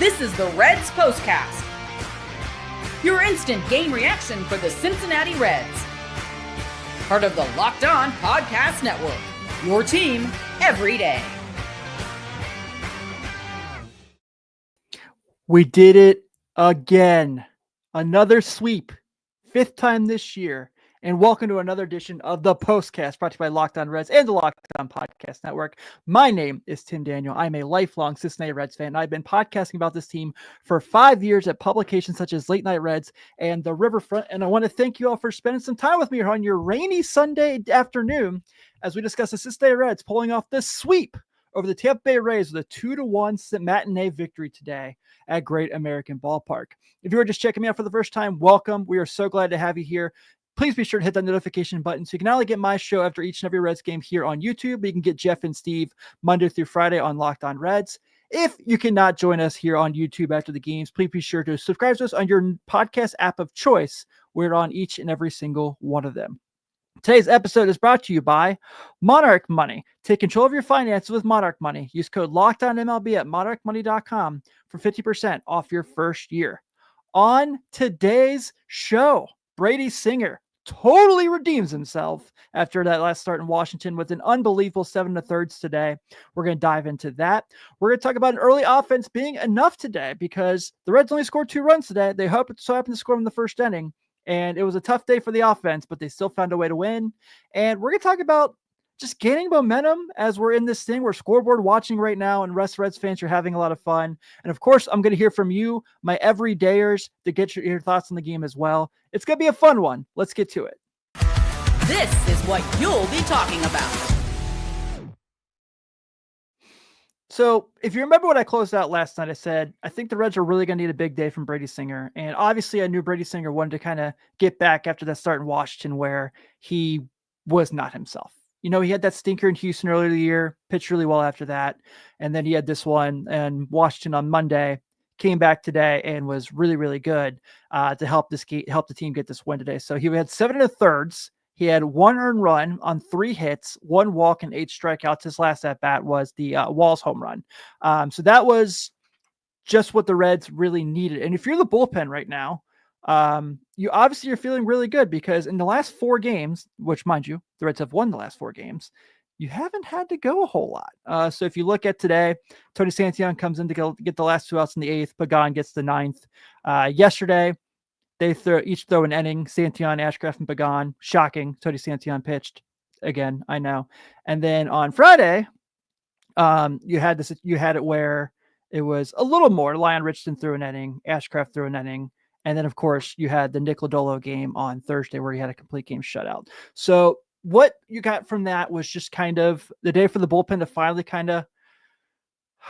This is the Reds Postcast, your instant game reaction for the Cincinnati Reds. Part of the Locked On Podcast Network, your team every day. We did it again. Another sweep, fifth time this year. And welcome to another edition of the Postcast, brought to you by Locked On Reds and the Locked On Podcast Network. My name is Tim Daniel. I'm a lifelong Cincinnati Reds fan. I've been podcasting about this team for 5 years at publications such as Late Night Reds and The Riverfront. And I want to thank you all for spending some time with me on your rainy Sunday afternoon as we discuss the Cincinnati Reds pulling off this sweep over the Tampa Bay Rays with a 2-1 matinee victory today at Great American Ballpark. If you were just checking me out for the first time, welcome. We are so glad to have you here. Please be sure to hit that notification button so you can not only get my show after each and every Reds game here on YouTube, but you can get Jeff and Steve Monday through Friday on Locked On Reds. If you cannot join us here on YouTube after the games, please be sure to subscribe to us on your podcast app of choice. We're on each and every single one of them. Today's episode is brought to you by Monarch Money. Take control of your finances with Monarch Money. Use code LOCKEDONMLB at monarchmoney.com for 50% off your first year. On today's show, Brady Singer totally redeems himself after that last start in Washington with an unbelievable 7 1/3 today. We're going to dive into that. We're going to talk about an early offense being enough today because the Reds only scored 2 runs today. They happened to score in the first inning, and it was a tough day for the offense, but they still found a way to win. And we're going to talk about just gaining momentum as we're in this thing. We're scoreboard watching right now, and Reds fans are having a lot of fun. And of course, I'm going to hear from you, my everydayers, to get your thoughts on the game as well. It's going to be a fun one. Let's get to it. This is what you'll be talking about. So if you remember what I closed out last night, I said, I think the Reds are really going to need a big day from Brady Singer. And obviously I knew Brady Singer wanted to kind of get back after that start in Washington where he was not himself. You know, he had that stinker in Houston earlier in the year, pitched really well after that. And then he had this one in Washington on Monday, came back today and was really, really good to help the team get this win today. So he had 7 1/3. He had 1 earned run on 3 hits, 1 walk, and 8 strikeouts. His last at bat was the Walls home run. So that was just what the Reds really needed. And if you're the bullpen right now, you're feeling really good because in the last 4 games, which mind you, the Reds have won the last 4 games, you haven't had to go a whole lot. So if you look at today, Tony Santillan comes in to get the last 2 outs in the 8th. Pagan gets the 9th. Yesterday, they each throw an inning. Santillan, Ashcraft, and Pagan. Shocking. Tony Santillan pitched again. I know. And then on Friday, you had it where it was a little more. Lyon Richardson threw an inning. Ashcraft threw an inning. And then, of course, you had the Nick Lodolo game on Thursday where he had a complete game shutout. So what you got from that was just kind of the day for the bullpen to finally kind of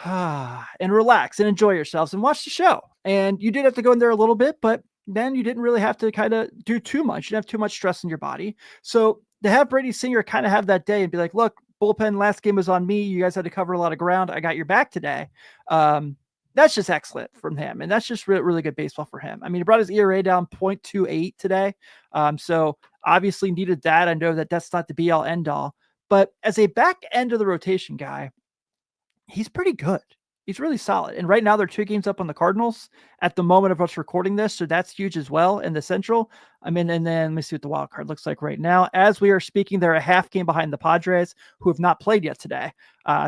and relax and enjoy yourselves and watch the show. And you did have to go in there a little bit, but then you didn't really have to kind of do too much. You didn't have too much stress in your body. So to have Brady Singer kind of have that day and be like, look, bullpen, last game was on me. You guys had to cover a lot of ground. I got your back today. That's just excellent from him. And that's just really, really good baseball for him. I mean, he brought his ERA down 0.28 today. So obviously needed that. I know that that's not the be all end all, but as a back end of the rotation guy, he's pretty good. He's really solid. And right now they're 2 games up on the Cardinals at the moment of us recording this. So that's huge as well in the Central. I mean, and then let me see what the wild card looks like right now. As we are speaking, they're a half game behind the Padres, who have not played yet today.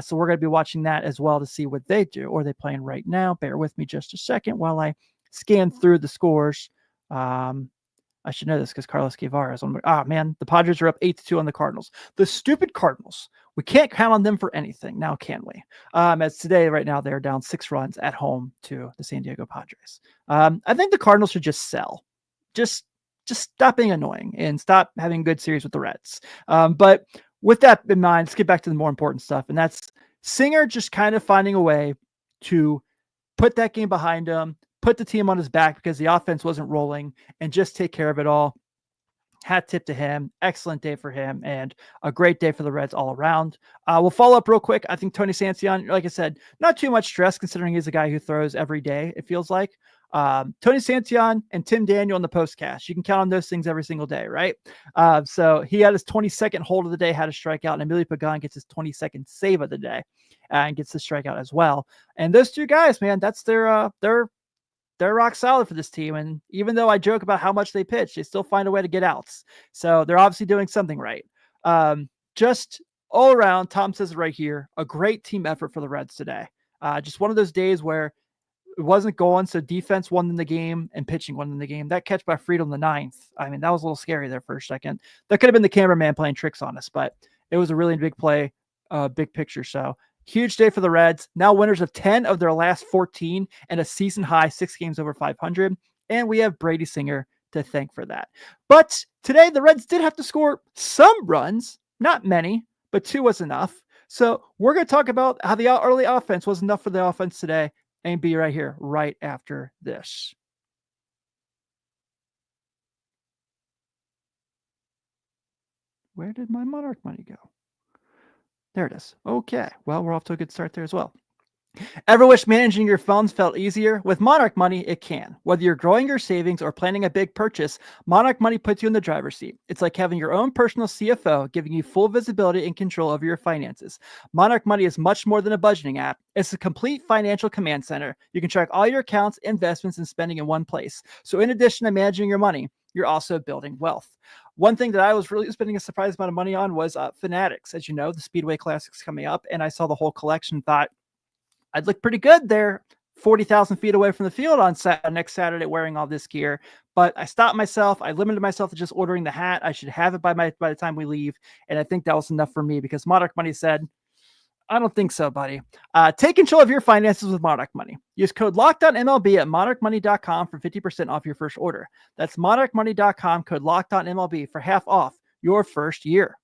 So we're going to be watching that as well to see what they do. Or are they playing right now? Bear with me just a second while I scan through the scores. I should know this because Carlos Guevara is on. Man, the Padres are up 8-2 on the Cardinals. The stupid Cardinals. We can't count on them for anything now, can we? As today, right now, they're down 6 runs at home to the San Diego Padres. I think the Cardinals should just sell. Just stop being annoying and stop having a good series with the Reds. But with that in mind, let's get back to the more important stuff. And that's Singer just kind of finding a way to put that game behind him, put the team on his back because the offense wasn't rolling, and just take care of it all. Hat tip to him. Excellent day for him and a great day for the Reds all around. We'll follow up real quick. I think Tony Santillan, like I said, not too much stress considering he's a guy who throws every day, it feels like. Tony Santillan and Tim Daniel in the postcast. You can count on those things every single day, right? So he had his 22nd hold of the day, had a strikeout, and Emilio Pagan gets his 22nd save of the day and gets the strikeout as well. And those two guys, man, that's they're rock solid for this team. And even though I joke about how much they pitch, they still find a way to get outs. So they're obviously doing something right. Just all around, Tom says it right here, a great team effort for the Reds today. Just one of those days where it wasn't going, so defense won in the game and pitching won in the game. That catch by Friedel in the ninth, I mean, that was a little scary there for a second. That could have been the cameraman playing tricks on us, but it was a really big play, big picture. So huge day for the Reds. Now winners of 10 of their last 14 and a season high 6 games over 500. And we have Brady Singer to thank for that. But today the Reds did have to score some runs, not many, but 2 was enough. So we're going to talk about how the early offense was enough for the offense today and be right here, right after this. Where did my Monarch money go? There it is. Okay. Well, we're off to a good start there as well. Ever wish managing your funds felt easier? With Monarch Money, it can. Whether you're growing your savings or planning a big purchase, Monarch Money puts you in the driver's seat. It's like having your own personal CFO, giving you full visibility and control over your finances. Monarch Money is much more than a budgeting app. It's a complete financial command center. You can track all your accounts, investments, and spending in one place. So in addition to managing your money, you're also building wealth. One thing that I was really spending a surprised amount of money on was Fanatics. As you know, the Speedway Classic's coming up, and I saw the whole collection, thought, I'd look pretty good there, 40,000 feet away from the field on next Saturday wearing all this gear. But I stopped myself. I limited myself to just ordering the hat. I should have it by the time we leave. And I think that was enough for me because Monarch Money said, I don't think so, buddy. Take control of your finances with Monarch Money. Use code LOCKEDONMLB at monarchmoney.com for 50% off your first order. That's monarchmoney.com, code LOCKEDONMLB for half off your first year.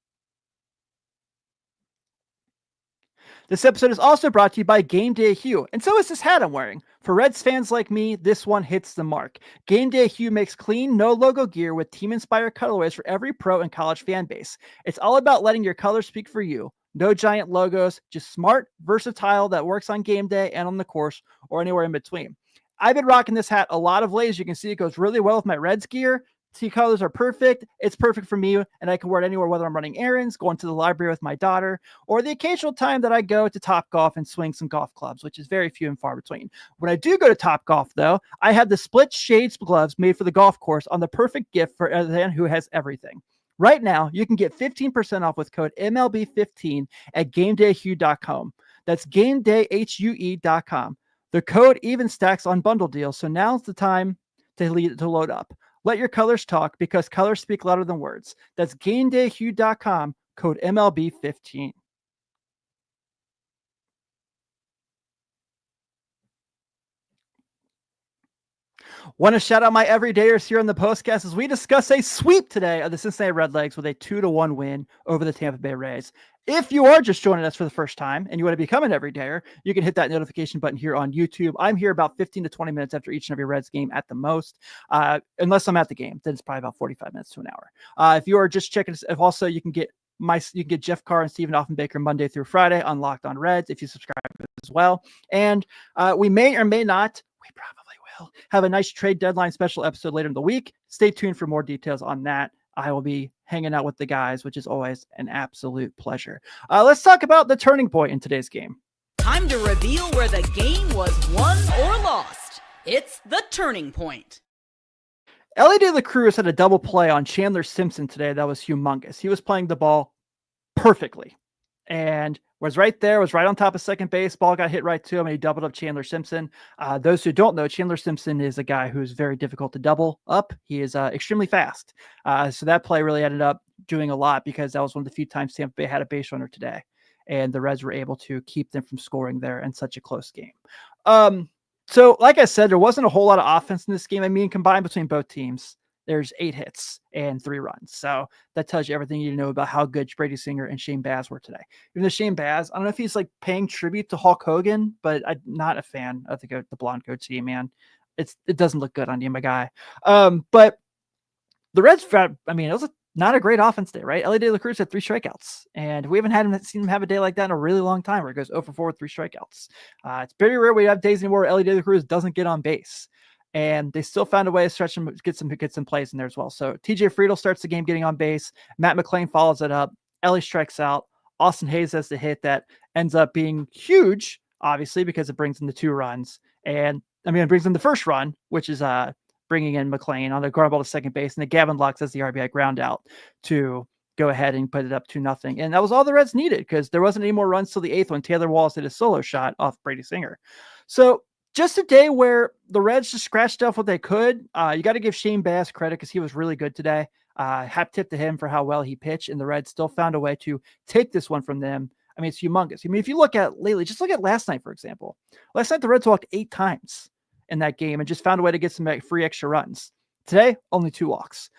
This episode is also brought to you by Gameday Hue, and so is this hat I'm wearing. For Reds fans like me, this one hits the mark. Gameday Hue makes clean, no-logo gear with team-inspired colorways for every pro and college fan base. It's all about letting your colors speak for you. No giant logos, just smart, versatile that works on game day and on the course or anywhere in between. I've been rocking this hat a lot of late. As you can see, it goes really well with my Reds gear. T colors are perfect. It's perfect for me, and I can wear it anywhere, whether I'm running errands, going to the library with my daughter, or the occasional time that I go to Topgolf and swing some golf clubs, which is very few and far between. When I do go to Topgolf, though, I have the split shades gloves made for the golf course on the perfect gift for everyone who has everything. Right now, you can get 15% off with code MLB15 at GamedayHue.com. That's GamedayHue.com. The code even stacks on bundle deals, so now's the time to load up. Let your colors talk because colors speak louder than words. That's GamedayHue.com, code MLB15. Want to shout out my everydayers here on the postcast as we discuss a sweep today of the Cincinnati Redlegs with a 2-1 win over the Tampa Bay Rays. If you are just joining us for the first time and you want to become an everydayer, you can hit that notification button here on YouTube. I'm here about 15 to 20 minutes after each and every Reds game at the most. Unless I'm at the game, then it's probably about 45 minutes to an hour. If you are just checking, if also you can get Jeff Carr and Stephen Offenbaker Monday through Friday on Locked On Reds if you subscribe as well. And we may or may not, we probably will, have a nice trade deadline special episode later in the week. Stay tuned for more details on that. I will be hanging out with the guys, which is always an absolute pleasure. Let's talk about the turning point in today's game. Time to reveal where the game was won or lost. It's the turning point. Elly De La Cruz had a double play on Chandler Simpson today that was humongous. He was playing the ball perfectly and was right there, was right on top of second base. Ball got hit right to him, and he doubled up Chandler Simpson. Those who don't know, Chandler Simpson is a guy who's very difficult to double up. He is extremely fast. So that play really ended up doing a lot because that was one of the few times Tampa Bay had a base runner today, and the Reds were able to keep them from scoring there in such a close game. So like I said, there wasn't a whole lot of offense in this game. I mean, combined between both teams, there's 8 hits and 3 runs. So that tells you everything you know about how good Brady Singer and Shane Baz were today. Even though Shane Baz, I don't know if he's like paying tribute to Hulk Hogan, but I'm not a fan of the blonde goatee, man. It doesn't look good on you, my guy. But the Reds, I mean, it was not a great offense day, right? Elly De La Cruz had 3 strikeouts, and we haven't seen him have a day like that in a really long time where it goes 0 for 4 with 3 strikeouts. It's very rare we have days anymore where Elly De La Cruz doesn't get on base. and they still found a way to stretch them, get some plays in there as well. So TJ Friedel starts the game getting on base. Matt McLain follows it up. Ellie strikes out. Austin Hayes has the hit that ends up being huge, obviously, because it brings in the 2 runs. And it brings in the first run, which is bringing in McLain on the ground ball to second base. And then Gavin Lux has the RBI ground out to go ahead and put it up 2-0. And that was all the Reds needed, because there wasn't any more runs till the 8th when Taylor Walls did a solo shot off Brady Singer. So just a day where the Reds just scratched off what they could. You got to give Shane Bass credit, because he was really good today. Hat tip to him for how well he pitched, and the Reds still found a way to take this one from them. I mean, it's humongous. I mean, if you look at lately, just look at last night, for example. Last night, the Reds walked 8 times in that game and just found a way to get some free extra runs. Today, only 2 walks.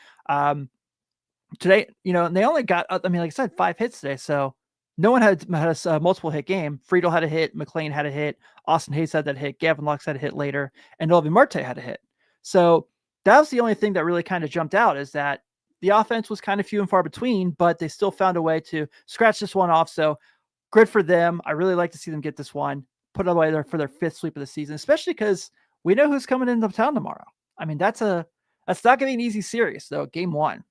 Today, and they only got, like I said, 5 hits today. So no one had a multiple hit game. Friedel had a hit. McLain had a hit. Austin Hayes had that hit. Gavin Lux had a hit later. And Noelvi Marte had a hit. So that was the only thing that really kind of jumped out, is that the offense was kind of few and far between, but they still found a way to scratch this one off. So good for them. I really like to see them get this one, put it away there for their 5th sweep of the season, especially because we know who's coming into town tomorrow. I mean, that's not going to be an easy series, though. Game 1.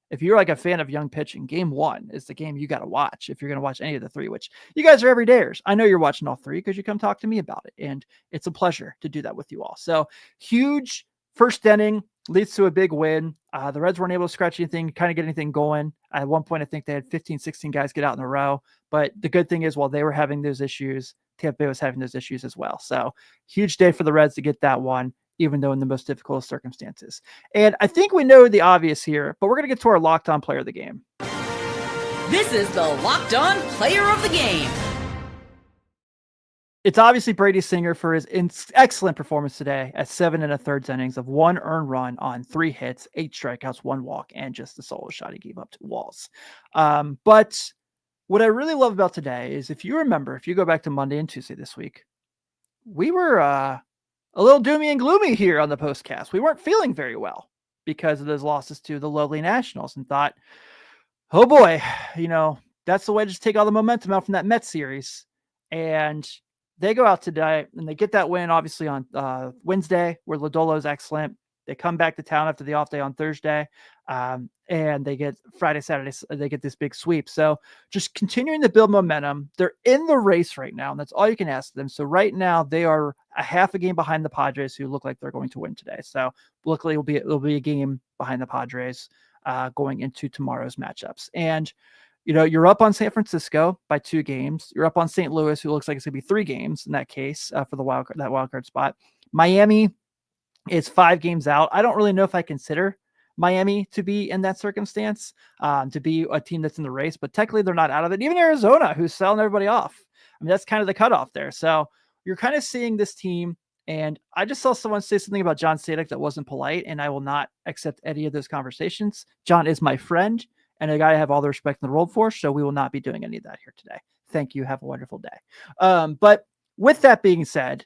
If you're like a fan of young pitching, game 1 is the game you got to watch if you're going to watch any of the 3, which you guys are everydayers. I know you're watching all 3 because you come talk to me about it, and it's a pleasure to do that with you all. So huge first inning leads to a big win. The Reds weren't able to scratch anything, kind of get anything going. At one point, I think they had 15, 16 guys get out in a row. But the good thing is, while they were having those issues, Tampa Bay was having those issues as well. So huge day for the Reds to get that one, even though in the most difficult of circumstances. And I think we know the obvious here, but we're going to get to our Locked On Player of the Game. This is the Locked On Player of the Game. It's obviously Brady Singer for his excellent performance today at 7 1/3 innings of 1 earned run on 3 hits, 8 strikeouts, 1 walk, and just the solo shot he gave up to Walls. But what I really love about today is, if you remember, if you go back to Monday and Tuesday this week, we were a little doomy and gloomy here on the postcast. We weren't feeling very well because of those losses to the lowly Nationals, and thought, oh boy, that's the way to just take all the momentum out from that Mets series. And they go out today and they get that win, obviously, on Wednesday, where Lodolo is excellent. They come back to town after the off day on Thursday, and they get Friday, Saturday, they get this big sweep. So just continuing to build momentum. They're in the race right now, and that's all you can ask them. So right now, they are a half a game behind the Padres, who look like they're going to win today. So luckily, it'll be a game behind the Padres going into tomorrow's matchups. And you're up on San Francisco by 2 games. You're up on St. Louis, who looks like it's going to be 3 games in that case for the wild card spot. Miami is 5 games out. I don't really know if I consider Miami to be in that circumstance, to be a team that's in the race, but technically they're not out of it. Even Arizona, who's selling everybody off. I mean, that's kind of the cutoff there. So you're kind of seeing this team. And I just saw someone say something about John Sadik that wasn't polite, and I will not accept any of those conversations. John is my friend, and a guy I have all the respect in the world for, so we will not be doing any of that here today. Thank you. Have a wonderful day. But with that being said,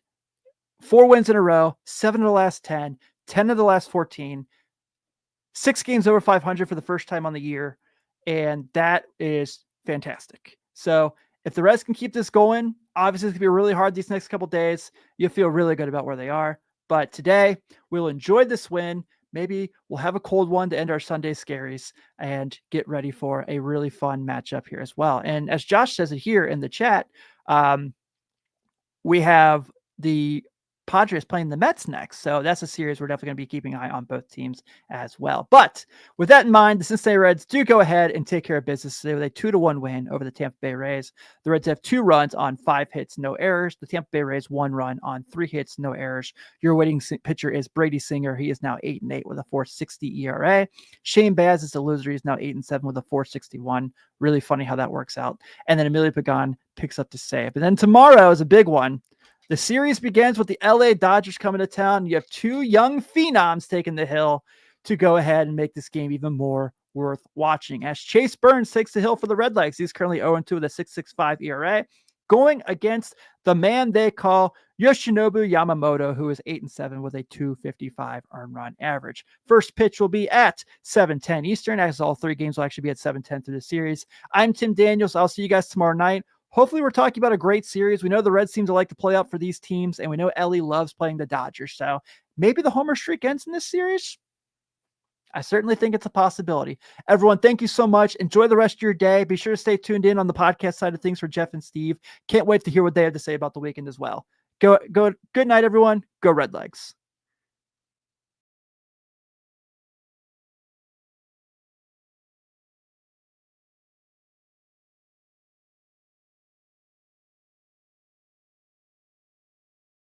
4 wins in a row, 7 of the last 10, 10 of the last 14, 6 games over 500 for the first time on the year, and that is fantastic. So if the Reds can keep this going, obviously it's going to be really hard these next couple days. You'll feel really good about where they are. But today, we'll enjoy this win. Maybe we'll have a cold one to end our Sunday scaries and get ready for a really fun matchup here as well. And as Josh says it here in the chat, we have the Padres playing the Mets next. So that's a series we're definitely going to be keeping an eye on both teams as well. But with that in mind, the Cincinnati Reds do go ahead and take care of business today with a 2-1 win over the Tampa Bay Rays. The Reds have 2 runs on 5 hits, no errors. The Tampa Bay Rays 1 run on 3 hits, no errors. Your waiting pitcher is Brady Singer. He is now 8-8 with a 4.60 ERA. Shane Baz is the loser. He's now 8-7 with a 4.61. Really funny how that works out. And then Emilio Pagan picks up the save. And then tomorrow is a big one. The series begins with the LA Dodgers coming to town. You have 2 young phenoms taking the hill to go ahead and make this game even more worth watching. As Chase Burns takes the hill for the Redlegs. He's currently 0-2 with a 6.65 ERA, going against the man they call Yoshinobu Yamamoto, who is 8-7 with a 2.55 earned run average. First pitch will be at 7:10 Eastern, as all 3 games will actually be at 7:10 through the series. I'm Tim Daniels. I'll see you guys tomorrow night hopefully we're talking about a great series. We know the Reds seem to like to play out for these teams, and we know Ellie loves playing the Dodgers. So maybe the homer streak ends in this series. I certainly think it's a possibility. Everyone, thank you so much. Enjoy the rest of your day. Be sure to stay tuned in on the podcast side of things for Jeff and Steve. Can't wait to hear what they have to say about the weekend as well. Good night, everyone. Go Red Legs.